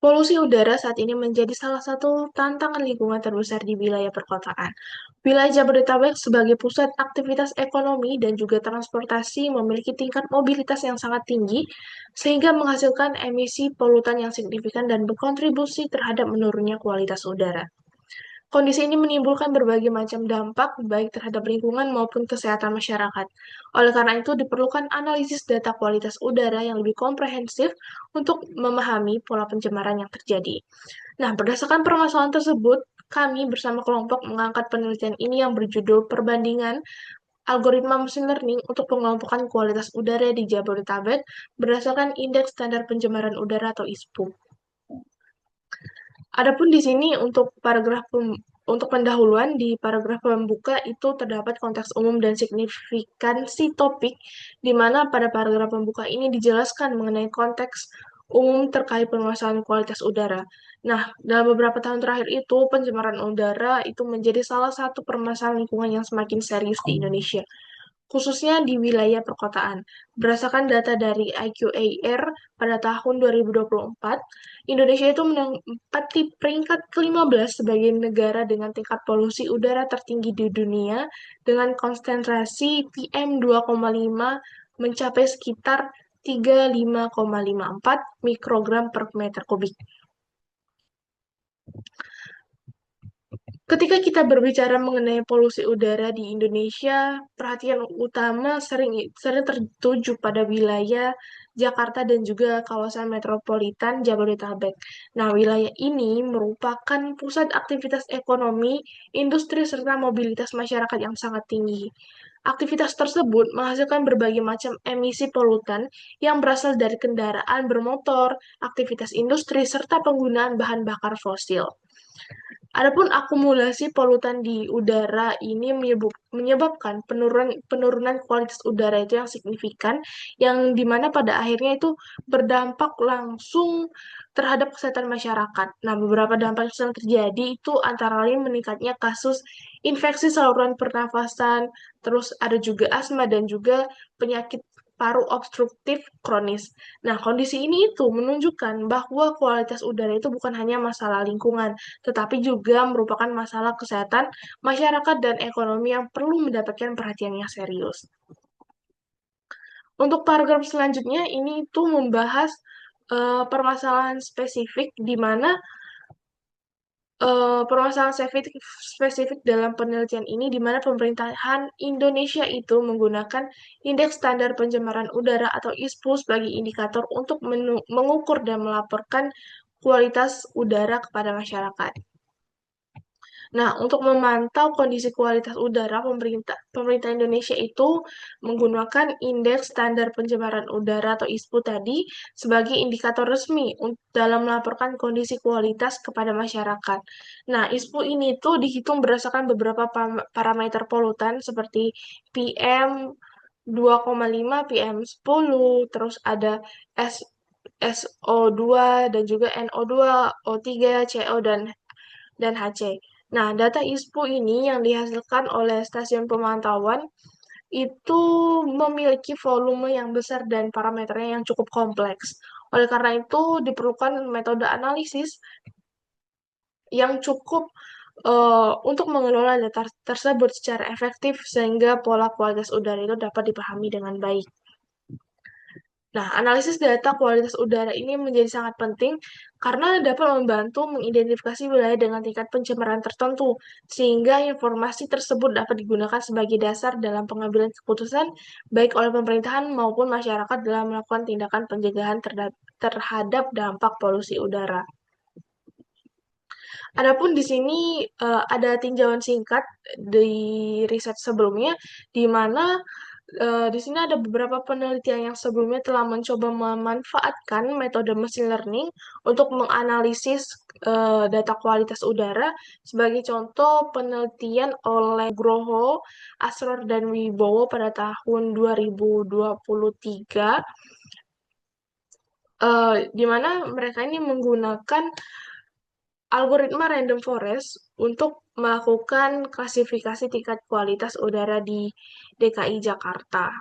Polusi udara saat ini menjadi salah satu tantangan lingkungan terbesar di wilayah perkotaan. Wilayah Jabodetabek sebagai pusat aktivitas ekonomi dan juga transportasi memiliki tingkat mobilitas yang sangat tinggi, sehingga menghasilkan emisi polutan yang signifikan dan berkontribusi terhadap menurunnya kualitas udara. Kondisi ini menimbulkan berbagai macam dampak, baik terhadap lingkungan maupun kesehatan masyarakat. Oleh karena itu, diperlukan analisis data kualitas udara yang lebih komprehensif untuk memahami pola pencemaran yang terjadi. Nah, berdasarkan permasalahan tersebut, kami bersama kelompok mengangkat penelitian ini yang berjudul Perbandingan Algoritma Machine Learning untuk Pengelompokan Kualitas Udara di Jabodetabek berdasarkan Indeks Standar Pencemaran Udara atau ISPU. Adapun di sini untuk pendahuluan di paragraf pembuka itu terdapat konteks umum dan signifikansi topik, di mana pada paragraf pembuka ini dijelaskan mengenai konteks umum terkait permasalahan kualitas udara. Nah, dalam beberapa tahun terakhir itu, pencemaran udara itu menjadi salah satu permasalahan lingkungan yang semakin serius di Indonesia, khususnya di wilayah perkotaan. Berdasarkan data dari IQAR pada tahun 2024, Indonesia itu menempati peringkat ke-15 sebagai negara dengan tingkat polusi udara tertinggi di dunia dengan konsentrasi PM2,5 mencapai sekitar 35,54 mikrogram per meter kubik. Ketika kita berbicara mengenai polusi udara di Indonesia, perhatian utama sering tertuju pada wilayah Jakarta dan juga kawasan metropolitan Jabodetabek. Nah, wilayah ini merupakan pusat aktivitas ekonomi, industri, serta mobilitas masyarakat yang sangat tinggi. Aktivitas tersebut menghasilkan berbagai macam emisi polutan yang berasal dari kendaraan bermotor, aktivitas industri, serta penggunaan bahan bakar fosil. Adapun akumulasi polutan di udara ini menyebabkan penurunan kualitas udara itu yang signifikan, yang dimana pada akhirnya itu berdampak langsung terhadap kesehatan masyarakat. Nah, beberapa dampak yang terjadi itu antara lain meningkatnya kasus infeksi saluran pernafasan, terus ada juga asma dan juga penyakit paru obstruktif kronis. Nah, kondisi ini itu menunjukkan bahwa kualitas udara itu bukan hanya masalah lingkungan, tetapi juga merupakan masalah kesehatan masyarakat dan ekonomi yang perlu mendapatkan perhatian yang serius. Untuk paragraf selanjutnya, ini itu membahas permasalahan spesifik di mana permasalahan spesifik dalam penelitian ini di mana pemerintahan Indonesia itu menggunakan Indeks Standar Pencemaran Udara atau ISPU sebagai indikator untuk mengukur dan melaporkan kualitas udara kepada masyarakat. Nah, untuk memantau kondisi kualitas udara, pemerintah Indonesia itu menggunakan Indeks Standar Pencemaran Udara atau ISPU tadi sebagai indikator resmi dalam melaporkan kondisi kualitas kepada masyarakat. Nah, ISPU ini tuh dihitung berdasarkan beberapa parameter polutan seperti PM 2,5, PM10, terus ada S SO2 dan juga NO2, O3, CO dan HC. Nah, data ISPU ini yang dihasilkan oleh stasiun pemantauan itu memiliki volume yang besar dan parameternya yang cukup kompleks. Oleh karena itu, diperlukan metode analisis yang cukup untuk mengelola data tersebut secara efektif sehingga pola kualitas udara itu dapat dipahami dengan baik. Nah, analisis data kualitas udara ini menjadi sangat penting karena dapat membantu mengidentifikasi wilayah dengan tingkat pencemaran tertentu, sehingga informasi tersebut dapat digunakan sebagai dasar dalam pengambilan keputusan baik oleh pemerintahan maupun masyarakat dalam melakukan tindakan pencegahan terhadap dampak polusi udara. Adapun di sini ada tinjauan singkat di riset sebelumnya, di mana di sini ada beberapa penelitian yang sebelumnya telah mencoba memanfaatkan metode machine learning untuk menganalisis data kualitas udara. Sebagai contoh, penelitian oleh Groho, Asror, dan Wibowo pada tahun 2023, di mana mereka ini menggunakan algoritma random forest untuk melakukan klasifikasi tingkat kualitas udara di DKI Jakarta.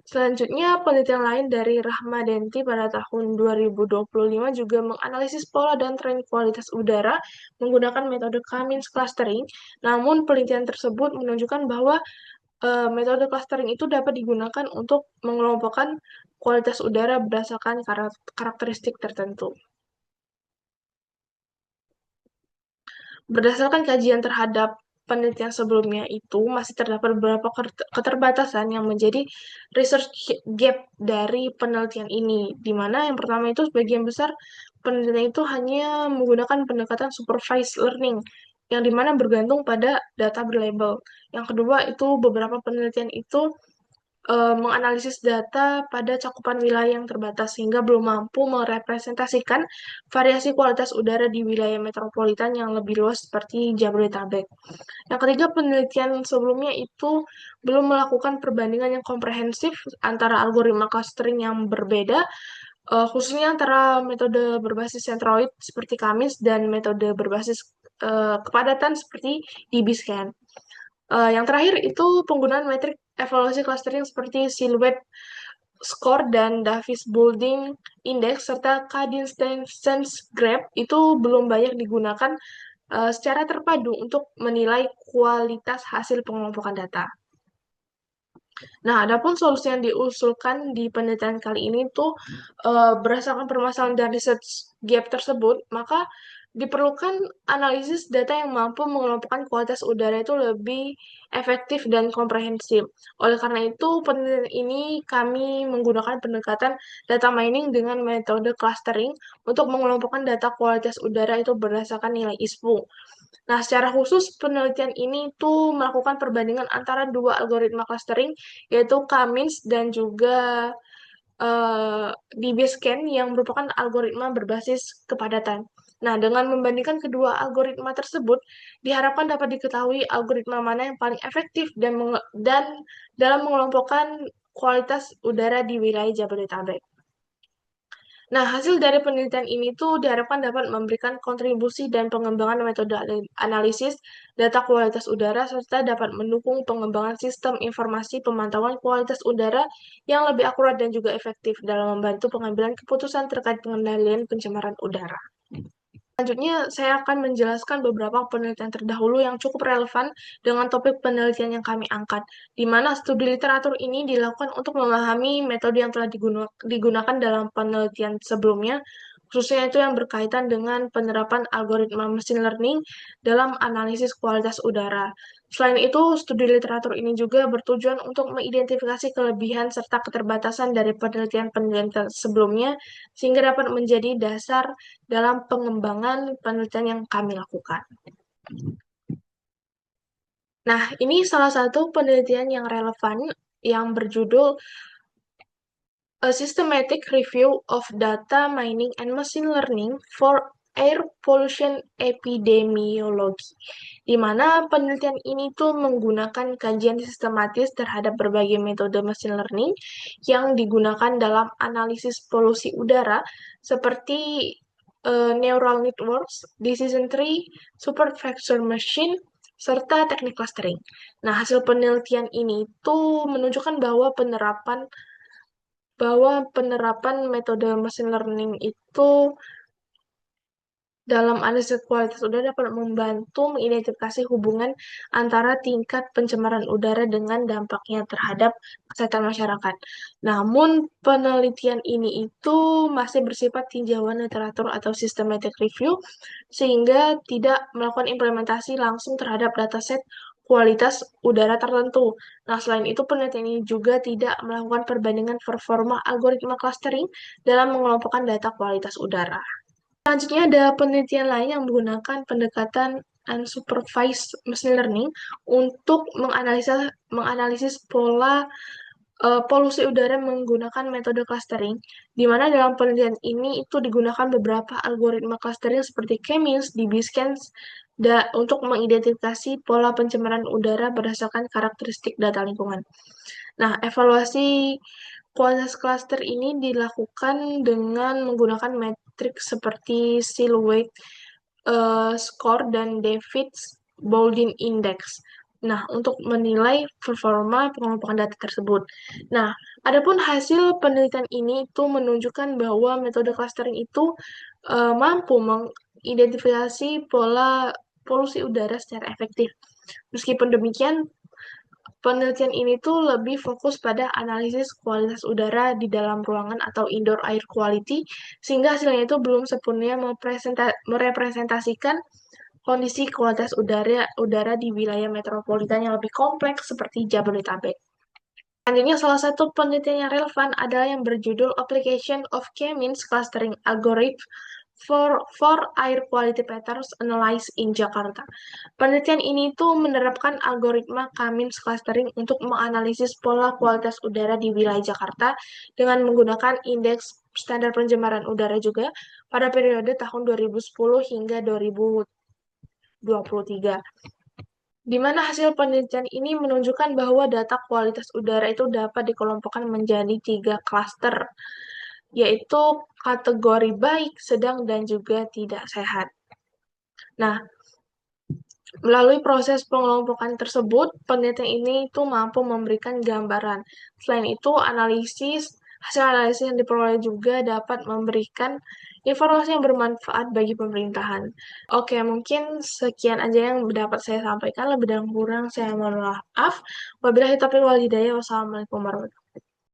Selanjutnya, penelitian lain dari Rahmadenti pada tahun 2025 juga menganalisis pola dan tren kualitas udara menggunakan metode Cummins clustering. Namun, penelitian tersebut menunjukkan bahwa metode clustering itu dapat digunakan untuk mengelompokkan kualitas udara berdasarkan karakteristik tertentu. Berdasarkan kajian terhadap penelitian sebelumnya itu masih terdapat beberapa keterbatasan yang menjadi research gap dari penelitian ini, di mana yang pertama itu sebagian besar penelitian itu hanya menggunakan pendekatan supervised learning, yang dimana bergantung pada data berlabel. Yang kedua itu beberapa penelitian itu menganalisis data pada cakupan wilayah yang terbatas sehingga belum mampu merepresentasikan variasi kualitas udara di wilayah metropolitan yang lebih luas seperti Jabodetabek. Yang ketiga, penelitian sebelumnya itu belum melakukan perbandingan yang komprehensif antara algoritma clustering yang berbeda, khususnya antara metode berbasis sentroid seperti Kamis dan metode berbasis kepadatan seperti DBScan. Yang terakhir itu penggunaan metrik evaluasi clustering seperti silhouette score dan Davis-Boulding Index serta Kadin-Stevens graph itu belum banyak digunakan secara terpadu untuk menilai kualitas hasil pengelompokan data. Nah, adapun solusi yang diusulkan di penelitian kali ini tuh berdasarkan permasalahan dan research gap tersebut, maka diperlukan analisis data yang mampu mengelompokkan kualitas udara itu lebih efektif dan komprehensif. Oleh karena itu, penelitian ini kami menggunakan pendekatan data mining dengan metode clustering untuk mengelompokkan data kualitas udara itu berdasarkan nilai ISPU. Nah, secara khusus penelitian ini tuh melakukan perbandingan antara dua algoritma clustering, yaitu Cummins dan juga DBScan yang merupakan algoritma berbasis kepadatan. Nah, dengan membandingkan kedua algoritma tersebut, diharapkan dapat diketahui algoritma mana yang paling efektif dan dalam mengelompokkan kualitas udara di wilayah Jabodetabek. Nah, hasil dari penelitian ini tuh diharapkan dapat memberikan kontribusi dan pengembangan metode analisis data kualitas udara serta dapat mendukung pengembangan sistem informasi pemantauan kualitas udara yang lebih akurat dan juga efektif dalam membantu pengambilan keputusan terkait pengendalian pencemaran udara. Selanjutnya, saya akan menjelaskan beberapa penelitian terdahulu yang cukup relevan dengan topik penelitian yang kami angkat, di mana studi literatur ini dilakukan untuk memahami metode yang telah digunakan dalam penelitian sebelumnya, khususnya itu yang berkaitan dengan penerapan algoritma machine learning dalam analisis kualitas udara. Selain itu, studi literatur ini juga bertujuan untuk mengidentifikasi kelebihan serta keterbatasan dari penelitian-penelitian sebelumnya, sehingga dapat menjadi dasar dalam pengembangan penelitian yang kami lakukan. Nah, ini salah satu penelitian yang relevan yang berjudul A Systematic Review of Data Mining and Machine Learning for Air Pollution Epidemiology, di mana penelitian ini tuh menggunakan kajian sistematis terhadap berbagai metode machine learning yang digunakan dalam analisis polusi udara seperti neural networks, decision tree, supervisor machine, serta teknik clustering. Nah, hasil penelitian ini tuh menunjukkan bahwa penerapan metode machine learning itu dalam analisis kualitas udara dapat membantu mengidentifikasi hubungan antara tingkat pencemaran udara dengan dampaknya terhadap kesehatan masyarakat. Namun, penelitian ini itu masih bersifat tinjauan literatur atau systematic review, sehingga tidak melakukan implementasi langsung terhadap dataset kualitas udara tertentu. Nah, selain itu, penelitian ini juga tidak melakukan perbandingan performa algoritma clustering dalam mengelompokkan data kualitas udara. Selanjutnya ada penelitian lain yang menggunakan pendekatan unsupervised machine learning untuk menganalisis pola polusi udara menggunakan metode clustering, di mana dalam penelitian ini itu digunakan beberapa algoritma clustering seperti K-means, DB-scans, untuk mengidentifikasi pola pencemaran udara berdasarkan karakteristik data lingkungan. Nah, evaluasi kualitas cluster ini dilakukan dengan menggunakan metrik seperti silhouette score dan Davis-Boulding Index. Nah, untuk menilai performa pengelompokan data tersebut. Nah, adapun hasil penelitian ini itu menunjukkan bahwa metode clustering itu mampu mengidentifikasi pola polusi udara secara efektif. Meskipun demikian, penelitian ini tuh lebih fokus pada analisis kualitas udara di dalam ruangan atau indoor air quality, sehingga hasilnya itu belum sepenuhnya merepresentasikan kondisi kualitas udara di wilayah metropolitan yang lebih kompleks seperti Jabodetabek. Selanjutnya, salah satu penelitian yang relevan adalah yang berjudul Application of K-means Clustering Algorithm for Air Quality Patterns Analyzed in Jakarta. Penelitian ini tuh menerapkan algoritma K-means clustering untuk menganalisis pola kualitas udara di wilayah Jakarta dengan menggunakan indeks standar pencemaran udara juga pada periode tahun 2010 hingga 2023. Di mana hasil penelitian ini menunjukkan bahwa data kualitas udara itu dapat dikelompokkan menjadi 3 klaster, yaitu kategori baik, sedang, dan juga tidak sehat. Nah, melalui proses pengelompokan tersebut, penelitian ini itu mampu memberikan gambaran. Selain itu, hasil analisis yang diperoleh juga dapat memberikan informasi yang bermanfaat bagi pemerintahan. Oke, mungkin sekian aja yang dapat saya sampaikan. Lebih dan kurang saya mohon maaf. Wabillahi taufiq wal hidayah. Wassalamualaikum warahmatullahi wabarakatuh.